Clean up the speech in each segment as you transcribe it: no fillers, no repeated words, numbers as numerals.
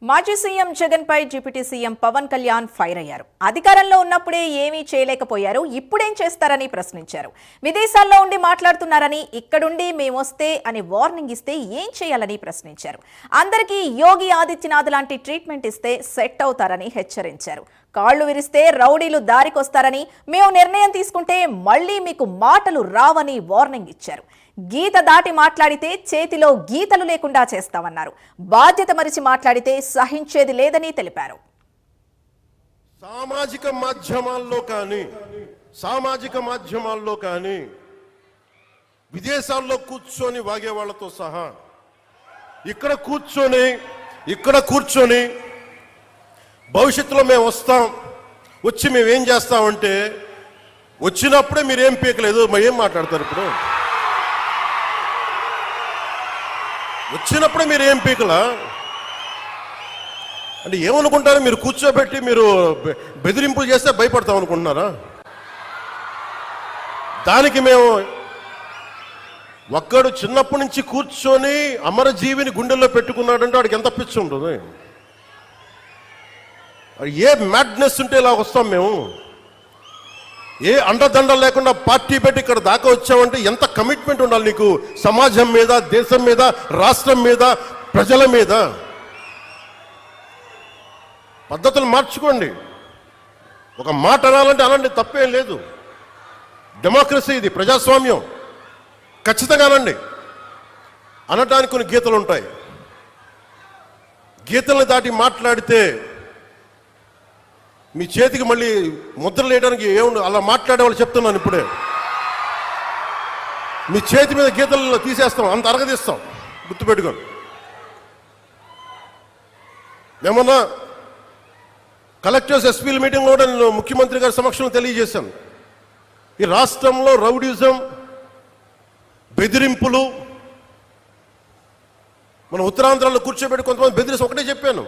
మాజీ సీఎం జగన్ పై deputy CM Pawan Kalyan fire అయ్యారు. అధికారంలో ఉన్నప్పుడే ఏమీ చేయలేకపోయారు, ఇప్పుడేం చేస్తారని ప్రశ్నించారు. విదేశాల్లో ఉండి మాట్లాడుతున్నారని, ఇక్కడుండి మేమొస్తే అని వార్నింగ్ ఇస్తే ఏం చేయాలని ప్రశ్నించారు. అందరికీ యోగి ఆదిత్యనాథ్ లాంటి ట్రీట్మెంట్ ఇస్తే సెట్ అవుతారని హెచ్చరించారు. కాళ్లు విరిస్తే రౌడీలు దారికొస్తారని, మేము నిర్ణయం తీసుకుంటే మళ్లీ మీకు మాటలు రావని వార్నింగ్ ఇచ్చారు. గీత దాటి మాట్లాడితే చేతిలో గీతలు లేకుండా చేస్తామన్నారు. బాధ్యత మరిచి మాట్లాడితే సహించేది లేదని తెలిపారు. సామాజిక మాధ్యమాల్లో కానీ విదేశాల్లో కూర్చొని వాగే వాళ్ళతో సహా ఇక్కడ కూర్చొని భవిష్యత్తులో మేము వచ్చి మేమేం చేస్తామంటే వచ్చినప్పుడే మీరేం పీకలేదు, ఏం మాట్లాడతారు? ఇప్పుడు వచ్చినప్పుడే మీరు ఏం పీకలా అంటే ఏమనుకుంటారు? మీరు కూర్చోబెట్టి మీరు బెదిరింపులు చేస్తే భయపడతాం అనుకుంటున్నారా? దానికి మేము ఒక్కడు చిన్నప్పటి నుంచి కూర్చొని అమరజీవిని గుండెల్లో పెట్టుకున్నాడంటే వాడికి ఎంత పిచ్చి ఉంటుంది? ఏ మ్యాడ్నెస్ ఉంటే ఇలా వస్తాం మేము? ఏ అండదండ లేకుండా పార్టీ పెట్టి ఇక్కడ దాకా వచ్చామంటే ఎంత కమిట్మెంట్ ఉండాలి నీకు? సమాజం మీద, దేశం మీద, రాష్ట్రం మీద, ప్రజల మీద. పద్ధతులు మార్చుకోండి. ఒక మాట అనాలంటే అలాంటి తప్పేం లేదు. డెమోక్రసీ ఇది, ప్రజాస్వామ్యం. ఖచ్చితంగా అనండి. అనటానికి కొన్ని గీతలు ఉంటాయి. గీతల్ని దాటి మాట్లాడితే మీ చేతికి మళ్ళీ ముద్రలు వేయడానికి ఏముంది? అలా మాట్లాడే వాళ్ళు చెప్తున్నాను ఇప్పుడే. మీ చేతి మీద గీతలు తీసేస్తాం, అంత అరగదీస్తాం, గుర్తుపెట్టుకోండి. ఏమన్నా కలెక్టర్స్, ఎస్పీల మీటింగ్ కూడా నేను ముఖ్యమంత్రి గారి సమక్షంలో తెలియజేశాను. ఈ రాష్ట్రంలో రౌడీజం, బెదిరింపులు, మన ఉత్తరాంధ్రలో కూర్చోబెట్టి కొంతమంది బెదిరించి ఒకటే చెప్పాను.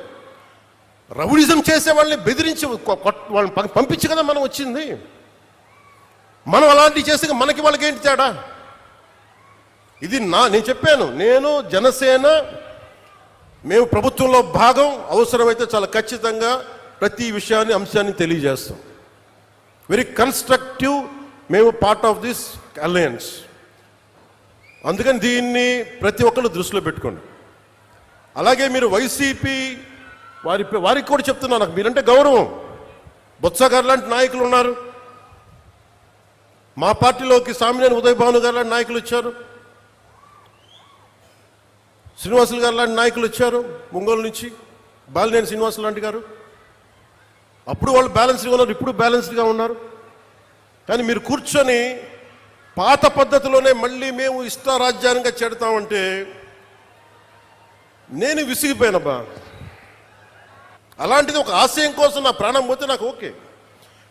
రౌడిజం చేసే వాళ్ళని బెదిరించి వాళ్ళని పంపించి కదా మనం వచ్చింది. మనం అలాంటివి చేస్తే మనకి వాళ్ళకి ఏంటి తేడా? ఇది నేను చెప్పాను. నేను, జనసేన, మేము ప్రభుత్వంలో భాగం. అవసరమైతే చాలా ఖచ్చితంగా ప్రతి విషయాన్ని, అంశాన్ని తెలియజేస్తాం. Very constructive. మేము పార్ట్ ఆఫ్ దిస్ అలయన్స్. అందుకని దీన్ని ప్రతి ఒక్కరు దృష్టిలో పెట్టుకోండి. అలాగే మీరు వైసీపీ వారికి కూడా చెప్తున్నా, నాకు మీరంటే గౌరవం. బొత్స గారు లాంటి నాయకులు ఉన్నారు. మా పార్టీలోకి సామినేని ఉదయ్ భాను గారు లాంటి నాయకులు వచ్చారు. శ్రీనివాసులు గారు లాంటి నాయకులు వచ్చారు ఒంగోలు నుంచి. బాలినేని శ్రీనివాసులు లాంటి గారు. అప్పుడు వాళ్ళు బ్యాలెన్స్డ్గా ఉన్నారు, ఇప్పుడు బ్యాలెన్స్డ్గా ఉన్నారు. కానీ మీరు కూర్చొని పాత పద్ధతిలోనే మళ్ళీ మేము ఇష్టారాజ్యానంగా చెడతామంటే నేను విసిగిపోయానబ్బా. అలాంటిది ఒక ఆశయం కోసం నా ప్రాణం పోతే నాకు ఓకే.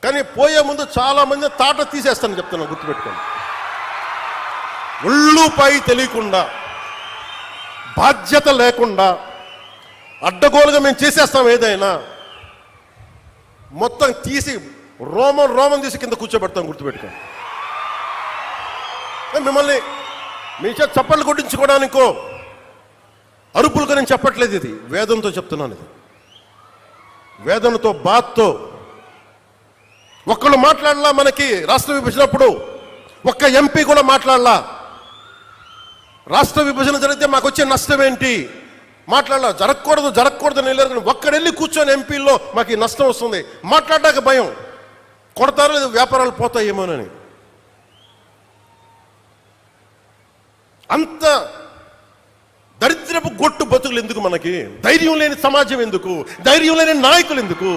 కానీ పోయే ముందు చాలా మంది తాట తీసేస్తానని చెప్తున్నాను, గుర్తుపెట్టుకోండి. ఒళ్ళుపై తెలియకుండా, బాధ్యత లేకుండా, అడ్డగోలుగా మేము చేసేస్తాం. ఏదైనా మొత్తం తీసి రోమం తీసి కింద కూర్చోబెడతాం, గుర్తుపెట్టుకోండి. మిమ్మల్ని మీ చేత చప్పట్లు కొట్టించుకోవడానికో అరుపులుగా నేను చెప్పట్లేదు. ఇది వేదంతో చెప్తున్నాను. ఇది వేదనతో, బాధతో. ఒక్కళ్ళు మాట్లాడలా. మనకి రాష్ట్ర విభజనప్పుడు ఒక్క ఎంపీ కూడా మాట్లాడలా. రాష్ట్ర విభజన జరిగితే మాకు వచ్చే నష్టం ఏంటి మాట్లాడలా. జరగకూడదు అని వెళ్ళారు. ఒక్కడెళ్ళి కూర్చొని ఎంపీల్లో మాకు ఈ నష్టం వస్తుంది మాట్లాడడానికి భయం. కొడతారో లేదు, వ్యాపారాలు పోతాయేమోనని. అంత దరిద్రపు గొట్టు బతుకులు ఎందుకు మనకి? ధైర్యం లేని సమాజం ఎందుకు? ధైర్యం లేని నాయకులు ఎందుకు?